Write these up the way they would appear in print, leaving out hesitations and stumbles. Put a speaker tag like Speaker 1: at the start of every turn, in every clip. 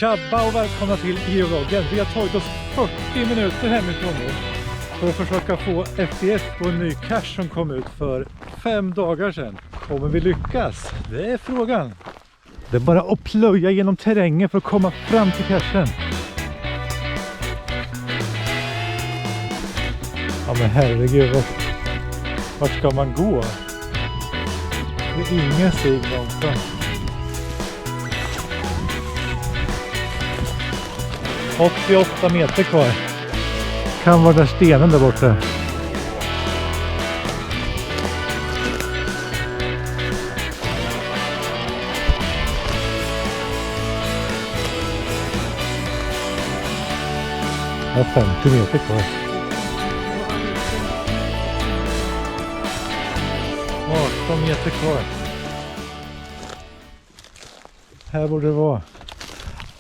Speaker 1: Tjabba och välkomna till geologgen. Vi har tagit oss 40 minuter hemifrån nu för att försöka få FTS på en ny cache som kom ut för 5 dagar sedan. Kommer vi lyckas? Det är frågan. Det är bara att plöja genom terrängen för att komma fram till cachen. Ja men herregud, vart ska man gå? Det är ingen stig någonstans. 88 meter kvar. Kan vara där stenen där borta. Jag har 50 meter kvar. 18 meter kvar. Här borde det vara.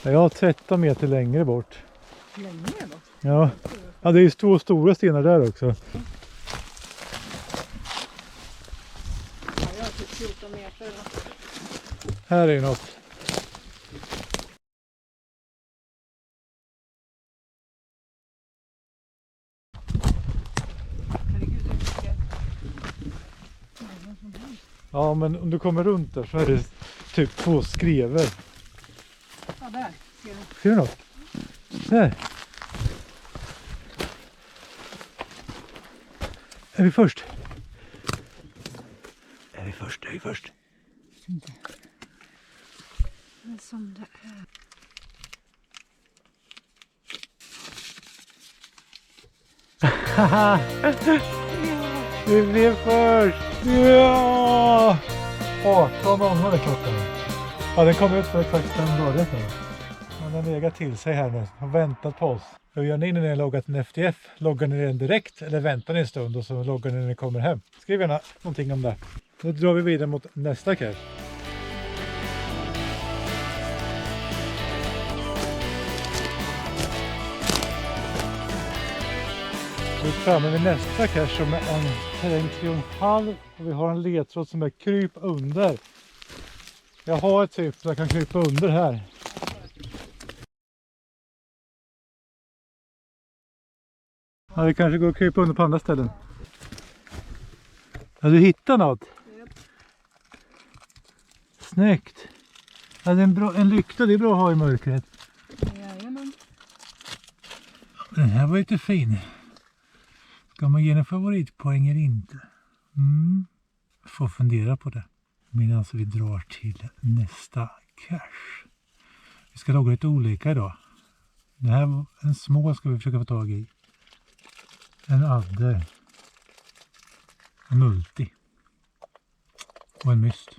Speaker 1: Jag har 13 meter längre bort.
Speaker 2: Längre bort?
Speaker 1: Ja. Ja, det är ju två stora stenar där också.
Speaker 2: Ja, jag har typ 14 meter.
Speaker 1: Här är ju något.
Speaker 2: Herregud, det är mycket.
Speaker 1: Ja, men om du kommer runt där så är det typ 2 skrever.
Speaker 2: Ja, där. Ser du?
Speaker 1: Ser du något? Där. Är vi först? Är vi först? Är vi först?
Speaker 2: Inte. Men som det är.
Speaker 1: Haha! Vi blev först! Ja! 18 månader klockan. Ja, den kom ut för exakt 5 dagar sedan. Man har legat till sig här nu och väntat på oss. Hur gör ni när ni har loggat en FTF? Loggar ni den direkt eller väntar ni en stund och så loggar ni när ni kommer hem? Skriv gärna någonting om det. Nu drar vi vidare mot nästa cache. Vi är framme vid nästa cache som är en terräng 3,5 och vi har en ledtråd som är kryp under. Jag har ett typ så jag kan krypa under här. Ja, det kanske går att krypa under på andra ställen. Ja, du hittar något.
Speaker 2: Yep.
Speaker 1: Snyggt. Ja, det är en lykta, det är bra att ha i mörkret.
Speaker 2: Jajamän.
Speaker 1: Den här var lite fin. Ska man ge en favoritpoäng eller inte? Får fundera på det. Medan vi drar till nästa cache. Vi ska logga lite olika idag. Det här, en små ska vi försöka få tag i. En adder. En multi. Och en myst.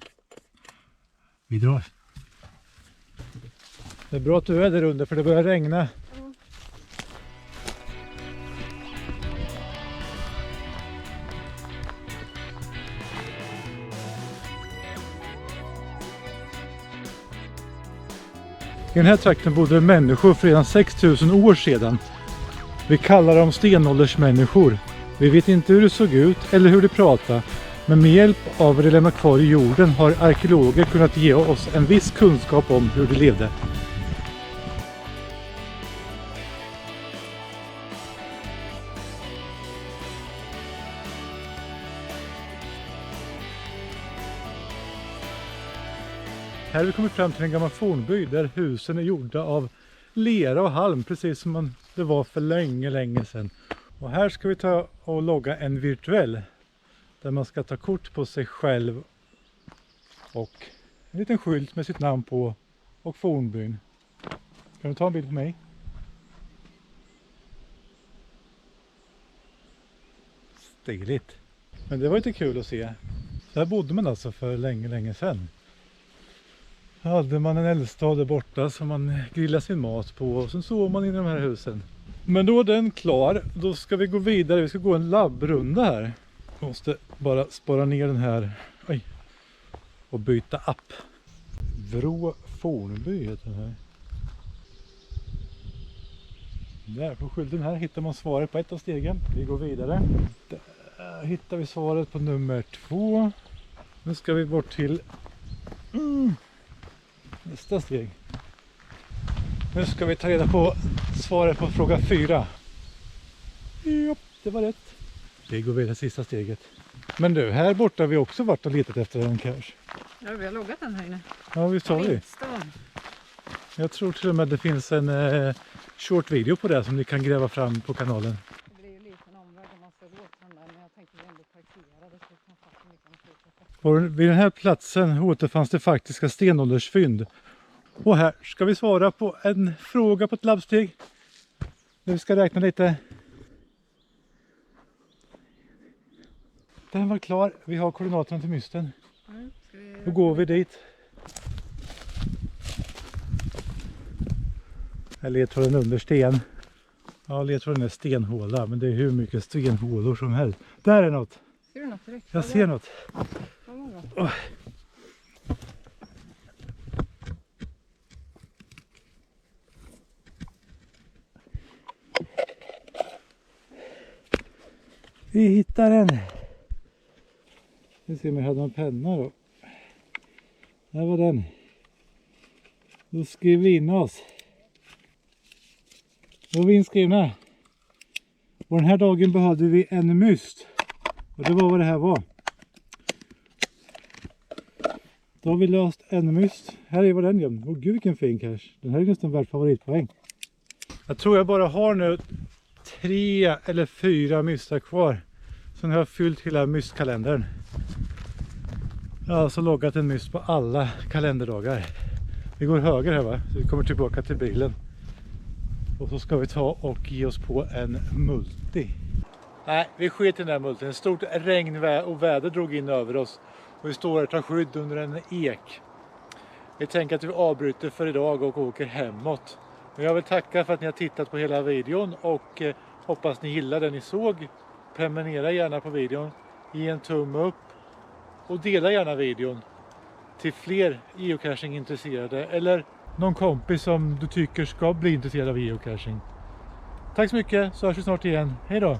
Speaker 1: Vi drar. Det är bra att du är där under för det börjar regna. I den här trakten bodde människor för redan 6000 år sedan. Vi kallar dem stenåldersmänniskor. Vi vet inte hur det såg ut eller hur de pratade. Men med hjälp av vad de lämnar kvar i jorden har arkeologer kunnat ge oss en viss kunskap om hur de levde. Här har vi kommit fram till en gammal fornby där husen är gjorda av lera och halm, precis som det var för länge sedan. Och här ska vi ta och logga en virtuell där man ska ta kort på sig själv och en liten skylt med sitt namn på och fornbyn. Kan du ta en bild på mig? Stiligt. Men det var lite kul att se. Där bodde man alltså för länge sedan. Hade man en eldstad där borta som man grillade sin mat på och sen sov man i de här husen. Men då är den klar, då ska vi gå vidare, vi ska gå en labbrunda här. Jag måste bara spara ner den här och byta app. Vrå Fornby heter den här. Där på skylten här hittar man svaret på ett av stegen. Vi går vidare. Där hittar vi svaret på nummer 2. Nu ska vi bort till nästa steg. Nu ska vi ta reda på svaret på fråga 4. Ja, det var rätt. Det går väl det sista steget. Men du, här borta har vi också varit och letat efter en cache.
Speaker 2: Ja, vi har loggat den här inne.
Speaker 1: Ja, visst har vi.
Speaker 2: Vindstan.
Speaker 1: Jag tror till och med att det finns en short video på det som ni kan gräva fram på kanalen.
Speaker 2: Det blir ju en liten omväg om man ska gå till den där, men jag tänkte vi ändå parkera det så kan faktiskt vi kan fortsätta.
Speaker 1: Och vid den här platsen återfanns det faktiska stenåldersfynd. Och här ska vi svara på en fråga på ett labbsteg. Nu ska räkna lite. Den var klar. Vi har koordinaterna till mysten. Då går vi dit. Här ledtråden under sten. Ja, ledtråden är stenhåla, men det är hur mycket stenhålor som helst. Där är något.
Speaker 2: Ser du något direkt?
Speaker 1: Jag ser något.
Speaker 2: Oh.
Speaker 1: Vi hittar den. Vi ser om jag hade någon penna då. Där var den. Då skriver vi in oss. Då var vi inskrivna. Och den här dagen behövde vi en myst. Och det var vad det här var. Då har vi löst en myst. Här är vad den gömd. Åh gud vilken fin cache. Den här är nästan värd favoritpoäng. Jag tror jag bara har nu 3 eller 4 mystar kvar. Sen har jag fyllt hela mystkalendern. Jag har alltså loggat en myst på alla kalenderdagar. Vi går höger här va? Så vi kommer tillbaka till bilen. Och så ska vi ta och ge oss på en multi. Nej, vi sket i den där multin. Ett stort regn och väder drog in över oss. Och vi står här och tar skydd under en ek. Vi tänker att vi avbryter för idag och åker hemåt. Men jag vill tacka för att ni har tittat på hela videon. Och hoppas ni gillar det ni såg. Prenumerera gärna på videon. Ge en tumme upp. Och dela gärna videon till fler geocaching intresserade. Eller någon kompis som du tycker ska bli intresserad av geocaching. Tack så mycket, så hörs vi snart igen. Hej då!